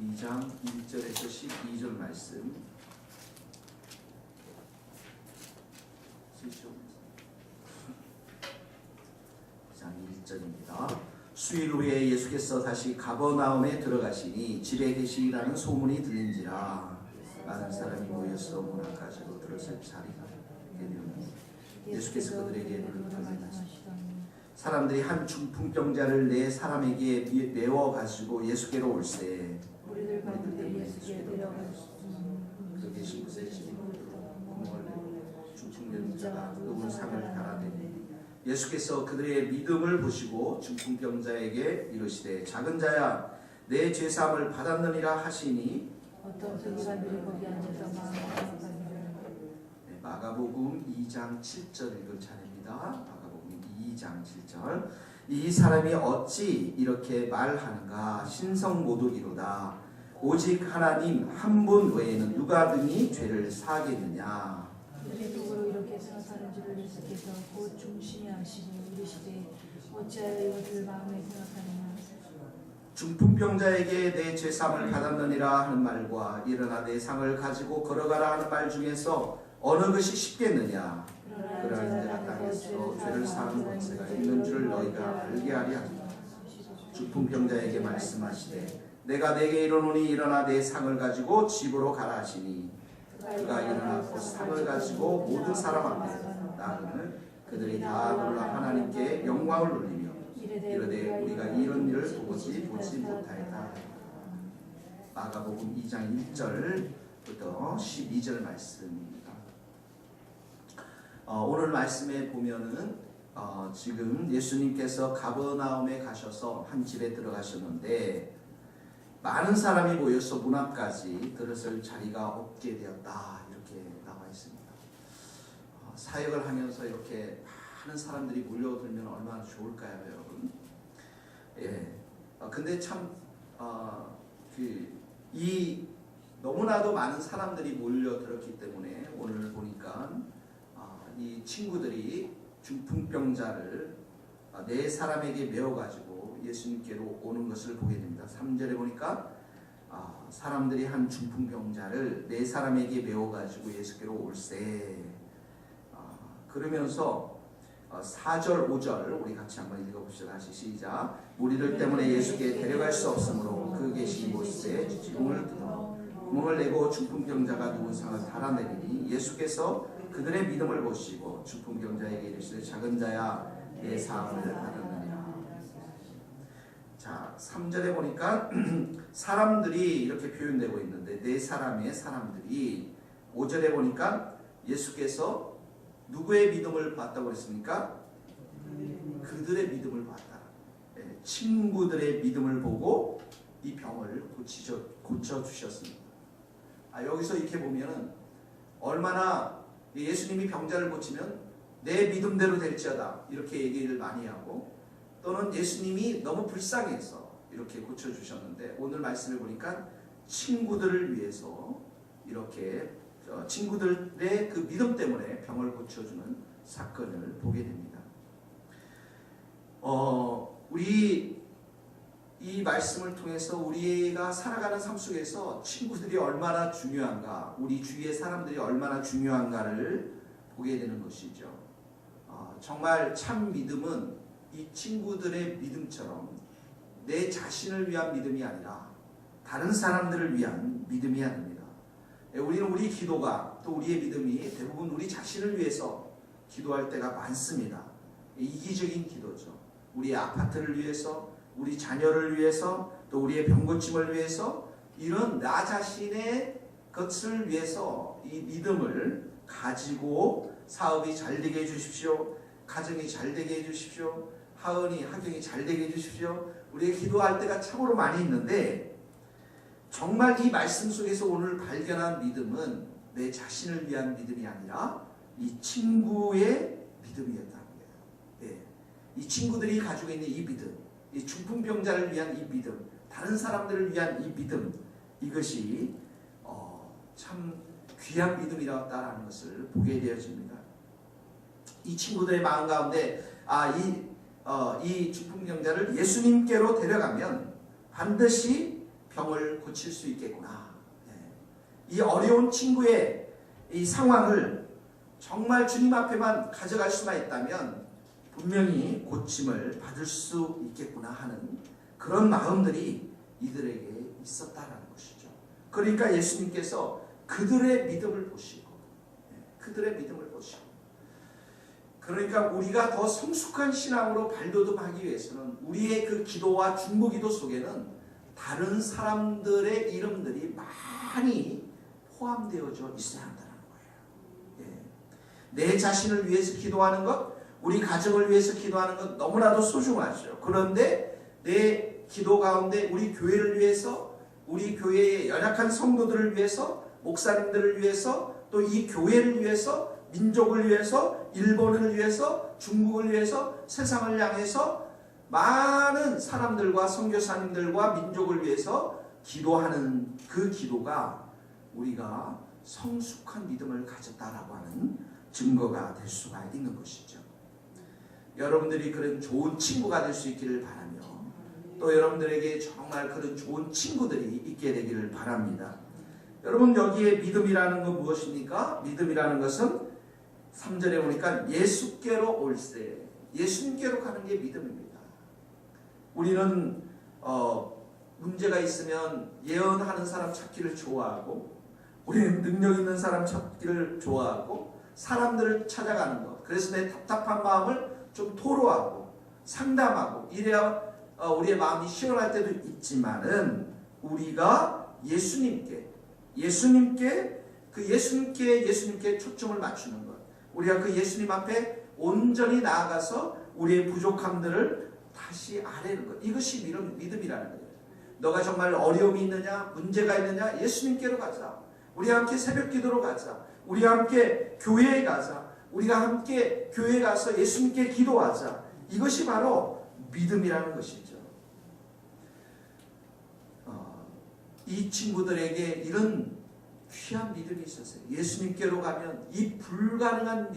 2장 1절에서 12절 말씀. 장 1절입니다. 수일 후에 예수께서 다시 가버나움에 들어가시니 집에 계시라는 소문이 들린지라 많은 사람이 모여서 문 앞까지로 들어설 자리가 되면 예수께서 그들에게 눈을 떠나시니 사람들이 한 중풍병자를 네 사람에게 메워 가지고 예수께로 올세 우리들 가운데 예수께 데려가시니 그 계신 곳에 구멍을 내고 중풍병자가 누운 상을 갈아내니 예수께서 그들의 믿음을 보시고 중풍병자에게 이르시되 작은 자야 내 죄사함을 받았느니라 하시니 어떤 서기관들이 거기 앉아서 마가복음 마가복음 2장 7절 읽을 차례입니다. 마가복음 2장 7절. 이 사람이 어찌 이렇게 말하는가 신성 모독이로다. 오직 하나님 한 분 외에는 누가 등이 죄를 사하겠느냐. 그들이 누구로 이렇게 사사는 줄을 예수께서 곧 중심에 하시고 이르시되 어찌하여 이것을 마음에 생각하느냐. 중풍병자에게 내 죄사함을 받았느니라 하는 말과 일어나 내 상을 가지고 걸어가라 하는 말 중에서 어느 것이 쉽겠느냐. 그러나 내가 땅에서 죄를 사하는 권세가 있는 줄 너희가 알게 하리 하니라. 중풍병자에게 말씀하시되 내가 내게 이르노니 일어나 내 상을 가지고 집으로 가라 하시니 그가 일어나 그 상을 가지고 모든 사람 앞에 나아가는 그들이 다 놀라 하나님께 영광을 돌리며 이르되 우리가 이런 일을 보지 못하였다. 마가복음 2장 1절부터 12절 말씀입니다. 오늘 말씀에 보면은 지금 예수님께서 가버나움에 가셔서 한 집에 들어가셨는데 많은 사람이 모여서 문 앞까지 들어설 자리가 없게 되었다 이렇게 나와 있습니다. 사역을 하면서 이렇게 많은 사람들이 몰려들면 얼마나 좋을까요, 여러분? 예. 근데 참 이 너무나도 많은 사람들이 몰려들었기 때문에 오늘 보니까 이 친구들이 중풍병자를 네 사람에게 메워가지고 예수님께로 오는 것을 보게 됩니다. 3절에 보니까 사람들이 한 중풍병자를 네 사람에게 메워가지고 예수께로 올세. 그러면서 4절 5절 우리 같이 한번 읽어봅시다. 다시 시작. 무리들 때문에 예수께 데려갈 수 없으므로 그 계신 곳에 구멍을 내고 중풍병자가 누운 상을 달아내리니 예수께서 그들의 믿음을 보시고 중풍병자에게 이르시되 작은 자야 내 사함을 받았느냐. 자 3절에 보니까 사람들이 이렇게 표현되고 있는데 네 사람의 사람들이 5절에 보니까 예수께서 누구의 믿음을 봤다고 그랬습니까? 그들의 믿음을 봤다. 친구들의 믿음을 보고 이 병을 고쳐주셨습니다. 여기서 이렇게 보면은 얼마나 예수님이 병자를 고치면 내 믿음대로 될지어다 이렇게 얘기를 많이 하고 또는 예수님이 너무 불쌍해서 이렇게 고쳐주셨는데 오늘 말씀을 보니까 친구들을 위해서 이렇게 친구들의 그 믿음 때문에 병을 고쳐주는 사건을 보게 됩니다. 우리 이 말씀을 통해서 우리가 살아가는 삶 속에서 친구들이 얼마나 중요한가, 우리 주위의 사람들이 얼마나 중요한가를 보게 되는 것이죠. 정말 참 믿음은 이 친구들의 믿음처럼 내 자신을 위한 믿음이 아니라 다른 사람들을 위한 믿음이어야 합니다. 우리는 우리 기도가 또 우리의 믿음이 대부분 우리 자신을 위해서 기도할 때가 많습니다. 이기적인 기도죠. 우리의 아파트를 위해서, 우리 자녀를 위해서, 또 우리의 병고침을 위해서 이런 나 자신의 것을 위해서 이 믿음을 가지고 사업이 잘 되게 해주십시오. 가정이 잘 되게 해주십시오. 하은이, 하경이 잘 되게 해주십시오. 우리가 기도할 때가 참으로 많이 있는데 정말 이 말씀 속에서 오늘 발견한 믿음은 내 자신을 위한 믿음이 아니라 이 친구의 믿음이었다는 거예요. 예. 이 친구들이 가지고 있는 이 믿음, 이 중풍병자를 위한 이 믿음, 다른 사람들을 위한 이 믿음, 이것이 참 귀한 믿음이었다라는 것을 보게 되어집니다. 이 친구들의 마음 가운데 이 중풍병자를 예수님께로 데려가면 반드시 병을 고칠 수 있겠구나. 이 어려운 친구의 이 상황을 정말 주님 앞에만 가져갈 수만 있다면 분명히 고침을 받을 수 있겠구나 하는 그런 마음들이 이들에게 있었다라는 것이죠. 그러니까 예수님께서 그들의 믿음을 보시고 그러니까 우리가 더 성숙한 신앙으로 발돋움하기 위해서는 우리의 그 기도와 중보기도 속에는 다른 사람들의 이름들이 많이 포함되어져 있어야 한다는 거예요. 내 자신을 위해서 기도하는 것, 우리 가정을 위해서 기도하는 것 너무나도 소중하죠. 그런데 내 기도 가운데 우리 교회를 위해서, 우리 교회의 연약한 성도들을 위해서, 목사님들을 위해서, 또 이 교회를 위해서, 민족을 위해서, 일본을 위해서, 중국을 위해서, 세상을 향해서 많은 사람들과 선교사님들과 민족을 위해서 기도하는 그 기도가 우리가 성숙한 믿음을 가졌다라고 하는 증거가 될 수가 있는 것이죠. 여러분들이 그런 좋은 친구가 될 수 있기를 바라며 또 여러분들에게 정말 그런 좋은 친구들이 있게 되기를 바랍니다. 여러분 여기에 믿음이라는 건 무엇입니까? 믿음이라는 것은 3절에 보니까 예수께로 올세, 예수님께로 가는 게 믿음입니다. 우리는 문제가 있으면 예언하는 사람 찾기를 좋아하고 우리는 능력 있는 사람 찾기를 좋아하고 사람들을 찾아가는 것, 그래서 내 답답한 마음을 좀 토로하고 상담하고 이래야 우리의 마음이 시원할 때도 있지만은 우리가 예수님께 초점을 맞추는 것, 우리가 그 예수님 앞에 온전히 나아가서 우리의 부족함들을 다시 아뢰는 것, 이것이 믿음이라는 거예요. 너가 정말 어려움이 있느냐, 문제가 있느냐, 예수님께로 가자. 우리가 함께 새벽 기도로 가자. 우리가 함께 교회에 가자. 우리가 함께 교회에 가서 예수님께 기도하자. 이것이 바로 믿음이라는 것이죠. 이 친구들에게 이런 귀한 믿음이 있었어요. 예수님께로 가면 이 불가능한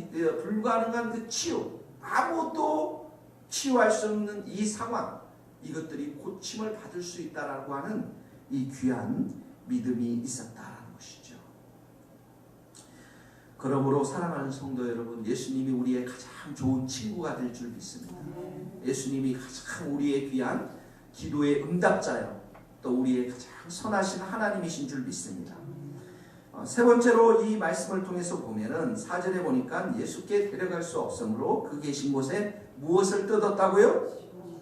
그 치유, 아무도 치유할 수 없는 이 상황, 이것들이 고침을 받을 수 있다라고 하는 이 귀한 믿음이 있었다라는 것이죠. 그러므로 사랑하는 성도 여러분, 예수님이 우리의 가장 좋은 친구가 될 줄 믿습니다. 예수님이 가장 우리의 귀한 기도의 응답자요, 또 우리의 가장 선하신 하나님이신 줄 믿습니다. 세 번째로 이 말씀을 통해서 보면은 4절에 보니까 예수께 데려갈 수 없으므로 그 계신 곳에 무엇을 뜯었다고요?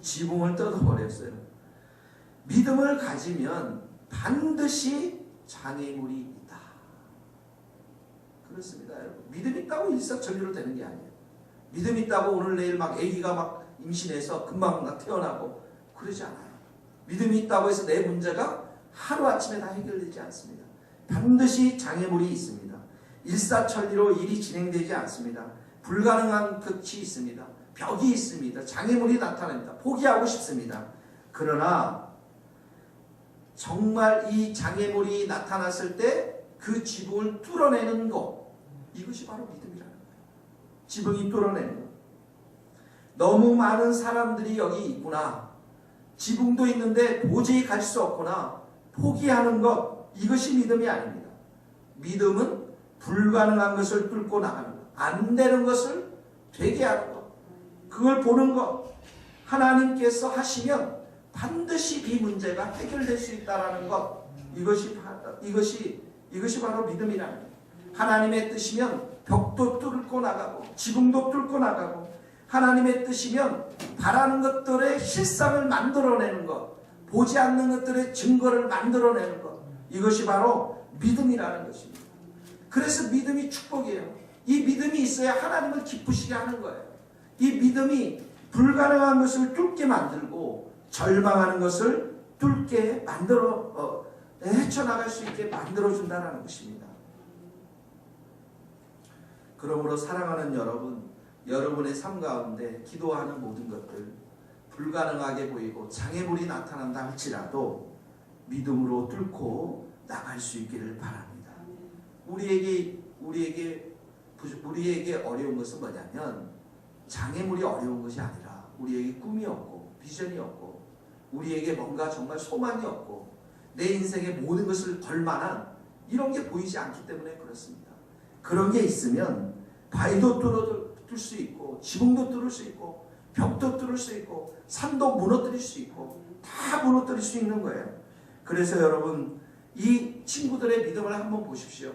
지붕을 뜯어버렸어요. 믿음을 가지면 반드시 장애물이 있다. 그렇습니다, 여러분. 믿음 있다고 일사천리로 되는 게 아니에요. 믿음 있다고 오늘 내일 막 아기가 막 임신해서 금방 태어나고 그러지 않아요. 믿음이 있다고 해서 내 문제가 하루아침에 다 해결되지 않습니다. 반드시 장애물이 있습니다. 일사천리로 일이 진행되지 않습니다. 불가능한 끝이 있습니다. 벽이 있습니다. 장애물이 나타납니다. 포기하고 싶습니다. 그러나 정말 이 장애물이 나타났을 때 그 지붕을 뚫어내는 것, 이것이 바로 믿음이라는 거예요. 지붕이 뚫어내는 것. 너무 많은 사람들이 여기 있구나. 지붕도 있는데 도저히 갈 수 없구나. 포기하는 것, 이것이 믿음이 아닙니다. 믿음은 불가능한 것을 뚫고 나가는 것, 안 되는 것을 되게 하는 것, 그걸 보는 것. 하나님께서 하시면 반드시 이 문제가 해결될 수 있다는 것, 이것이 바로 믿음이라는 거예요. 하나님의 뜻이면 벽도 뚫고 나가고 지붕도 뚫고 나가고, 하나님의 뜻이면 바라는 것들의 실상을 만들어내는 것, 보지 않는 것들의 증거를 만들어내는 것, 이것이 바로 믿음이라는 것입니다. 그래서 믿음이 축복이에요. 이 믿음이 있어야 하나님을 기쁘시게 하는 거예요. 이 믿음이 불가능한 것을 뚫게 만들고 절망하는 것을 뚫게 만들어 헤쳐나갈 수 있게 만들어준다는 것입니다. 그러므로 사랑하는 여러분, 여러분의 삶 가운데 기도하는 모든 것들 불가능하게 보이고 장애물이 나타난다 할지라도 믿음으로 뚫고 나갈 수 있기를 바랍니다. 우리에게 어려운 것은 뭐냐면 장애물이 어려운 것이 아니라 우리에게 꿈이 없고 비전이 없고 우리에게 뭔가 정말 소망이 없고 내 인생의 모든 것을 걸 만한 이런 게 보이지 않기 때문에 그렇습니다. 그런 게 있으면 바위도 뚫을 수 있고 지붕도 뚫을 수 있고 벽도 뚫을 수 있고 산도 무너뜨릴 수 있고 다 무너뜨릴 수 있는 거예요. 그래서 여러분 이 친구들의 믿음을 한번 보십시오.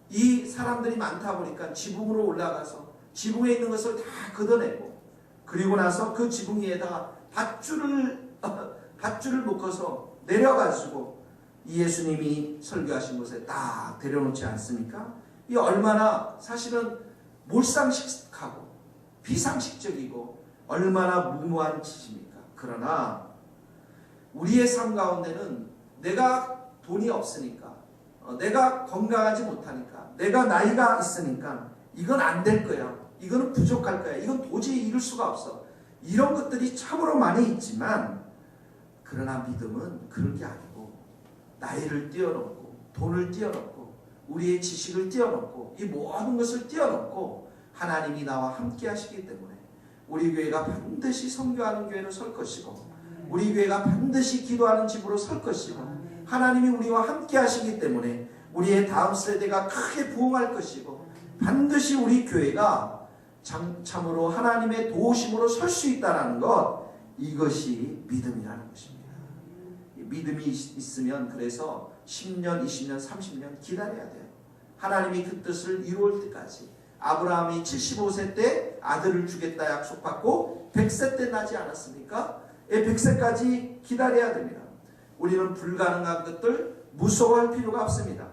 이 사람들이 많다 보니까 지붕으로 올라가서 지붕에 있는 것을 다 걷어내고 그리고 나서 그 지붕 위에다가 밧줄을 묶어서 내려가지고 이 예수님이 설교하신 곳에 딱 데려놓지 않습니까? 이 얼마나 사실은 몰상식하고 비상식적이고 얼마나 무모한 짓입니까? 그러나 우리의 삶 가운데는 내가 돈이 없으니까 내가 건강하지 못하니까 내가 나이가 있으니까 이건 안 될 거야. 이거는 부족할 거야. 이건 도저히 이룰 수가 없어. 이런 것들이 참으로 많이 있지만 그러나 믿음은 그런 게 아니고 나이를 뛰어넘고 돈을 뛰어넘고 우리의 지식을 뛰어넘고 이 모든 것을 뛰어넘고 하나님이 나와 함께 하시기 때문에 우리 교회가 반드시 선교하는 교회로 설 것이고 우리 교회가 반드시 기도하는 집으로 설 것이고 하나님이 우리와 함께 하시기 때문에 우리의 다음 세대가 크게 부흥할 것이고 반드시 우리 교회가 참으로 하나님의 도우심으로 설 수 있다는 것, 이것이 믿음이라는 것입니다. 믿음이 있으면 그래서 10년, 20년, 30년 기다려야 돼요. 하나님이 그 뜻을 이루을 때까지. 아브라함이 75세 때 아들을 주겠다 약속받고 100세 때 나지 않았습니까? 100세까지 기다려야 됩니다. 우리는 불가능한 것들 무서워할 필요가 없습니다.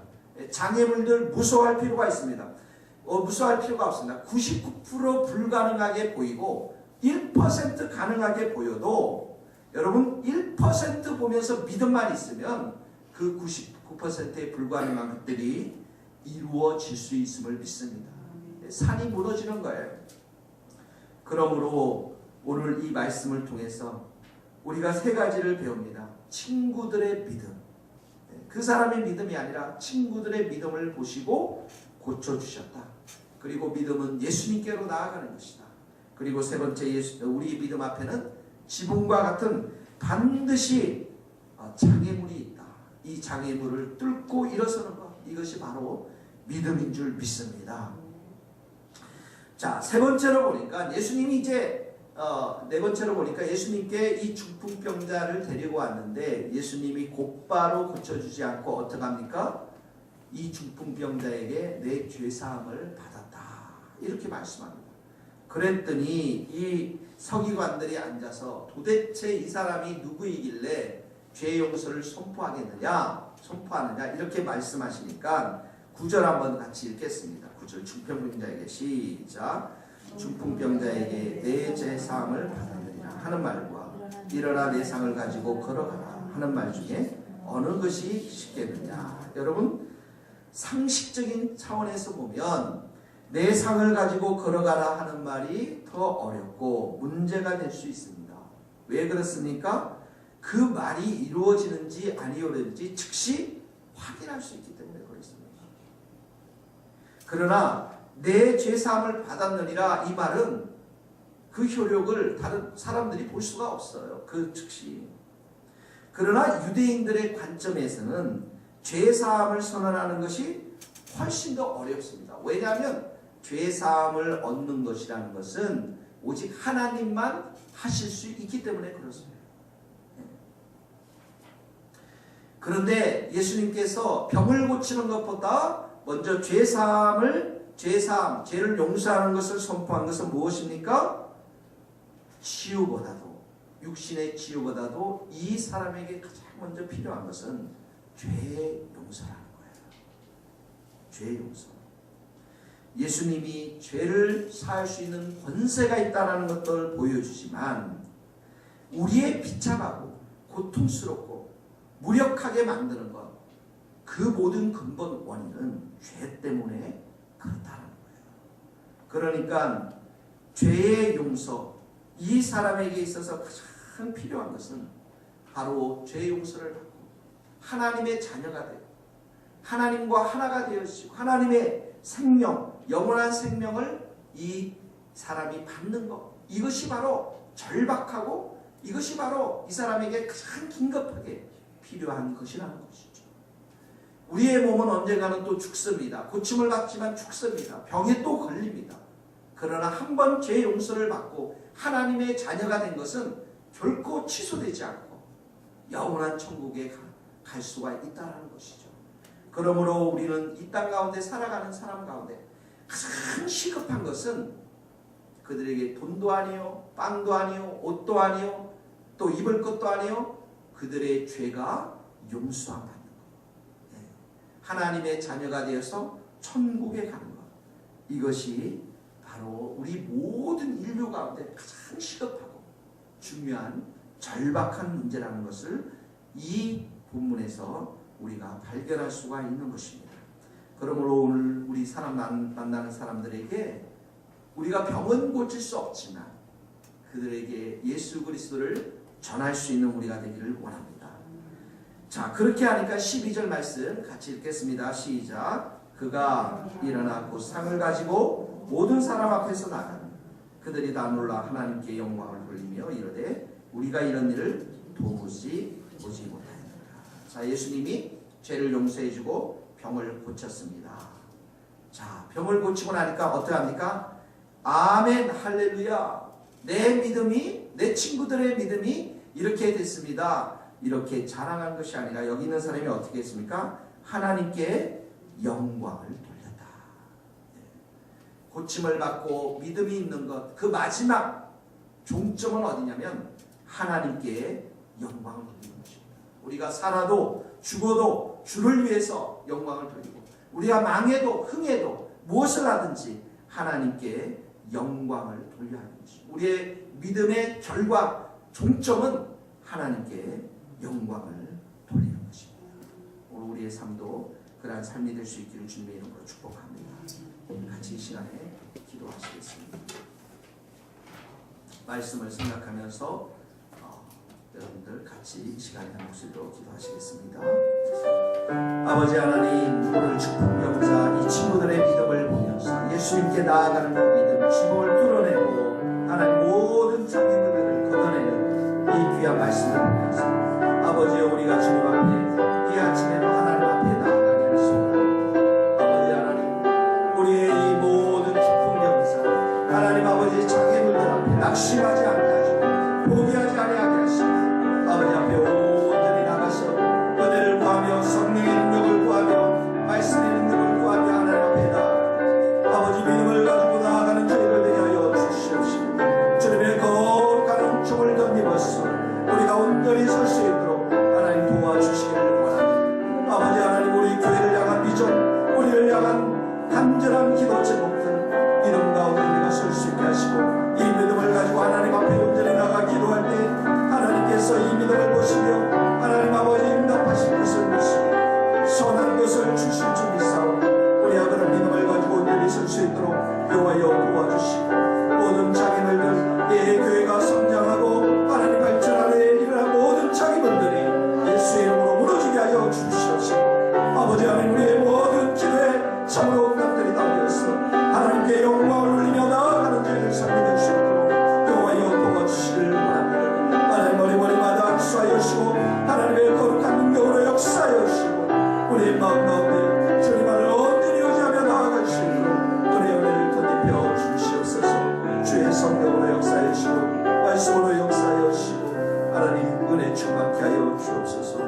장애물들 무서워할 필요가 있습니다. 무서워할 필요가 없습니다. 99% 불가능하게 보이고 1% 가능하게 보여도 여러분 1% 보면서 믿음만 있으면 그 99%의 불가능한 것들이 이루어질 수 있음을 믿습니다. 산이 무너지는 거예요. 그러므로 오늘 이 말씀을 통해서 우리가 세 가지를 배웁니다. 친구들의 믿음. 그 사람의 믿음이 아니라 친구들의 믿음을 보시고 고쳐주셨다. 그리고 믿음은 예수님께로 나아가는 것이다. 그리고 세 번째 우리 믿음 앞에는 지붕과 같은 반드시 장애물이 있다. 이 장애물을 뚫고 일어서는 것. 이것이 바로 믿음인 줄 믿습니다. 자, 세 번째로 보니까 예수님이 네 번째로 보니까 예수님께 이 중풍병자를 데리고 왔는데 예수님이 곧바로 고쳐주지 않고 어떻게 합니까? 이 중풍병자에게 내 죄사함을 받았다. 이렇게 말씀합니다. 그랬더니 이 서기관들이 앉아서 도대체 이 사람이 누구이길래 죄 용서를 선포하느냐 이렇게 말씀하시니까 9절 한번 같이 읽겠습니다. 9절 중풍병자에게 시작. 중풍병자에게 내 죄사함을 받았느니라 하는 말과 일어나 내 상을 가지고 걸어가라 하는 말 중에 어느 것이 쉽겠느냐. 여러분 상식적인 차원에서 보면 내 상을 가지고 걸어가라 하는 말이 더 어렵고 문제가 될 수 있습니다. 왜 그렇습니까? 그 말이 이루어지는지 안 이루어지는지 즉시 확인할 수 있기 때문에 그렇습니다. 그러나 내 죄사함을 받았느니라 이 말은 그 효력을 다른 사람들이 볼 수가 없어요. 그 즉시. 그러나 유대인들의 관점에서는 죄사함을 선언하는 것이 훨씬 더 어렵습니다. 왜냐하면 죄사함을 얻는 것이라는 것은 오직 하나님만 하실 수 있기 때문에 그렇습니다. 그런데 예수님께서 병을 고치는 것보다 먼저 죄를 용서하는 것을 선포한 것은 무엇입니까? 치유보다도, 육신의 치유보다도 이 사람에게 가장 먼저 필요한 것은 죄 용서라는 거예요. 죄 용서. 예수님이 죄를 사할 수 있는 권세가 있다는 것을 보여주지만 우리의 비참하고 고통스럽고 무력하게 만드는 것, 그 모든 근본 원인은 죄 때문에 그렇다는 거예요. 그러니까 죄의 용서, 이 사람에게 있어서 가장 필요한 것은 바로 죄 용서를 받고 하나님의 자녀가 되고 하나님과 하나가 되어지고 하나님의 생명, 영원한 생명을 이 사람이 받는 것, 이것이 바로 절박하고 이것이 바로 이 사람에게 가장 긴급하게 필요한 것이라는 것이죠. 우리의 몸은 언젠가는 또 죽습니다. 고침을 받지만 죽습니다. 병에 또 걸립니다. 그러나 한 번 죄 용서를 받고 하나님의 자녀가 된 것은 결코 취소되지 않고 영원한 천국에 갈 수가 있다는 것이죠. 그러므로 우리는 이 땅 가운데 살아가는 사람 가운데 가장 시급한 것은 그들에게 돈도 아니요, 빵도 아니요, 옷도 아니요, 또 입을 것도 아니요, 그들의 죄가 용서함 받는 것. 하나님의 자녀가 되어서 천국에 가는 것. 이것이 바로 우리 모든 인류 가운데 가장 시급하고 중요한 절박한 문제라는 것을 이 본문에서 우리가 발견할 수가 있는 것입니다. 그러므로 오늘 우리 만나는 사람들에게 우리가 병은 고칠 수 없지만 그들에게 예수 그리스도를 전할 수 있는 우리가 되기를 원합니다. 자, 그렇게 하니까 12절 말씀 같이 읽겠습니다. 시작. 그가 일어나 곧 상을 가지고 모든 사람 앞에서 나가니 그들이 다 놀라 하나님께 영광을 돌리며 이르되 우리가 이런 일을 도무지 보지 못하였느냐. 자, 예수님이 죄를 용서해주고 병을 고쳤습니다. 자, 병을 고치고 나니까 어떻게 합니까? 아멘, 할렐루야. 내 믿음이, 내 친구들의 믿음이 이렇게 됐습니다. 이렇게 자랑한 것이 아니라 여기 있는 사람이 어떻게 했습니까? 하나님께 영광을 돌렸다. 고침을 받고 믿음이 있는 것, 그 마지막 종점은 어디냐면 하나님께 영광을 돌리는 것입니다. 우리가 살아도 죽어도 주를 위해서 영광을 돌리고 우리가 망해도 흥해도 무엇을 하든지 하나님께 영광을 돌려야 하는 것입니다. 우리의 믿음의 결과 종점은 하나님께 영광을 돌리는 것입니다. 오늘 우리의 삶도 그러한 삶이 될 수 있기를 주님의 이름으로 축복합니다. 같이 이 시간에 기도하시겠습니다. 말씀을 생각하면서 여러분들 같이 이 시간에 한 목소리로 기도하시겠습니다. 아버지 하나님, 오늘 축복병자 이 친구들의 믿음을 보면서 예수님께 나아가는 그 믿음, 지붕을 뚫어내고 하나님 모든 장애물들을 걷어내는 이 귀한 말씀을 보면서 아버지여 우리가 주님 앞에 이 아침에도 하나님 앞에 나아가게 하시옵소서. 아버지 하나님, 우리의 이 모든 축복병자 하나님 아버지 장애물들 앞에 낙심하지 않게 하시고 포기하지 아니하게 하시고 아버지 앞에 온전히 나가서 은혜를 구하며 성령의 능력을 구하며 말씀의 능력을 구하며 하나님 앞에 나아가 아버지 믿음을 가지고 나아가는 저희를 대하여 주시옵시고 주님의 거룩한 은총을 덧입어서 우리가 온전히 설 수 있도록 하나님 도와주시기를 원합니다. 아버지 하나님, 우리 교회를 향한 비전, 우리를 향한 간절한 기도 제목들 믿음 가운데 우리가 설 수 있게 하시고 이 믿음을 가지고 하나님 앞에 온전히 나가 기도할 때 하나님께서 이 믿음을 보시며 하나님 아버지 응답하신 것을 보시고 선한 것을 주실 줄 믿사오니 우리가 그런 믿음을 가지고 온전히 설 수 있도록 여호와여 도와주시고 모든 장애물들 이 교회가 성장하고 하나님 발전하는 일을 모든 장애물들이 예수의 이름으로 무너지게 하여 주시옵시고 아버지 하나님, 우리의 모든 기도에 참으로 응답들이 달려서 하나님께 영광을 올리며 나아가는 저희들 삶이 될 수 있도록 여호와여 도와주시기를 원합니다. 하나님 머리마다 역사하여 주시고 하나님의 거룩한 능력으로 역사하여 주시고 우리의 마음 가운데 주님만을 온전히 의지하며 나아갈 수 있도록 은혜의 은혜를 덧입혀 주시옵소서. 주의 성령으로 역사하여 주시고 말씀으로 역사하여 주시고 하나님 은혜 충만케 하여 주옵소서.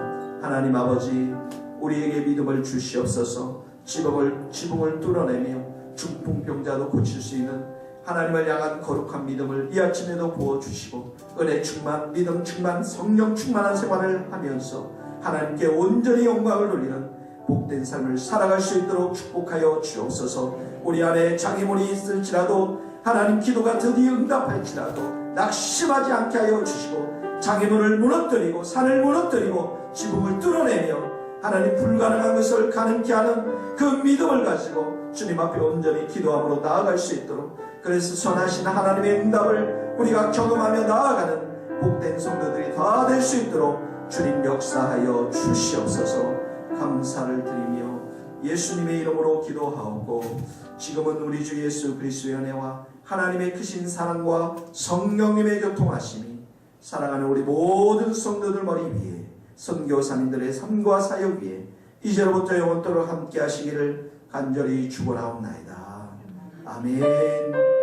하나님 아버지, 우리에게 믿음을 주시옵소서. 지붕을 뚫어내며 중풍병자도 고칠 수 있는 하나님을 향한 거룩한 믿음을 이 아침에도 부어주시고 은혜 충만, 믿음 충만, 성령 충만한 생활을 하면서 하나님께 온전히 영광을 돌리는 복된 삶을 살아갈 수 있도록 축복하여 주옵소서. 우리 안에 장애물이 있을지라도 하나님 기도가 드디어 응답할지라도 낙심하지 않게 하여 주시고 장애물을 무너뜨리고 산을 무너뜨리고 지붕을 뚫어내며 하나님 불가능한 것을 가능케 하는 그 믿음을 가지고 주님 앞에 온전히 기도함으로 나아갈 수 있도록, 그래서 선하신 하나님의 응답을 우리가 경험하며 나아가는 복된 성도들이 다 될 수 있도록 주님 역사하여 주시옵소서. 감사를 드리며 예수님의 이름으로 기도하옵고 지금은 우리 주 예수 그리스도의 은혜와 하나님의 크신 사랑과 성령님의 교통하심이 사랑하는 우리 모든 성도들 머리 위에 선교사님들의 삶과 사역 위에 이제로부터 영원토록 함께 하시기를 간절히 축원하옵나이다. 아멘.